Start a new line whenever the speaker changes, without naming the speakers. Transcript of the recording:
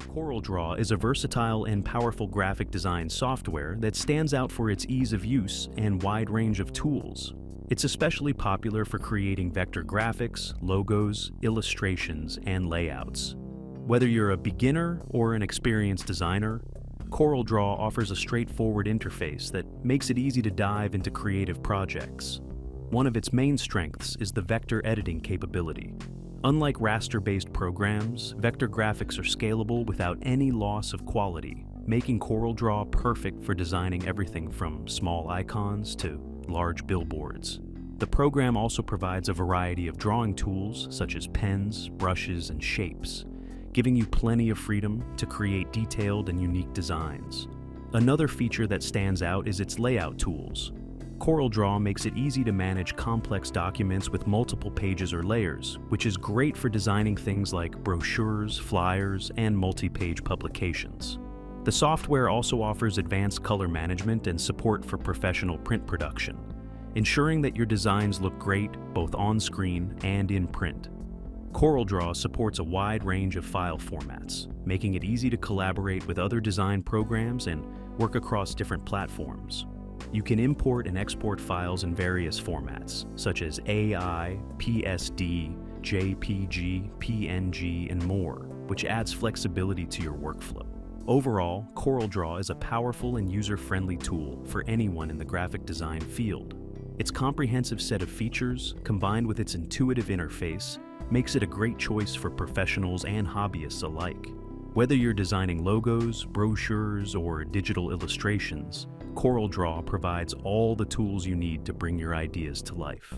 CorelDRAW is a versatile and powerful graphic design software that stands out for its ease of use and wide range of tools. It's especially popular for creating vector graphics, logos, illustrations, and layouts. Whether you're a beginner or an experienced designer, CorelDRAW offers a straightforward interface that makes it easy to dive into creative projects. One of its main strengths is the vector editing capability. Unlike raster-based programs, vector graphics are scalable without any loss of quality, making CorelDRAW perfect for designing everything from small icons to large billboards. The program also provides a variety of drawing tools such as pens, brushes, and shapes, giving you plenty of freedom to create detailed and unique designs. Another feature that stands out is its layout tools. CorelDRAW makes it easy to manage complex documents with multiple pages or layers, which is great for designing things like brochures, flyers, and multi-page publications. The software also offers advanced color management and support for professional print production, ensuring that your designs look great both on screen and in print. CorelDRAW supports a wide range of file formats, making it easy to collaborate with other design programs and work across different platforms. You can import and export files in various formats, such as AI, PSD, JPG, PNG, and more, which adds flexibility to your workflow. Overall, CorelDRAW is a powerful and user-friendly tool for anyone in the graphic design field. Its comprehensive set of features, combined with its intuitive interface, makes it a great choice for professionals and hobbyists alike. Whether you're designing logos, brochures, or digital illustrations, CorelDRAW provides all the tools you need to bring your ideas to life.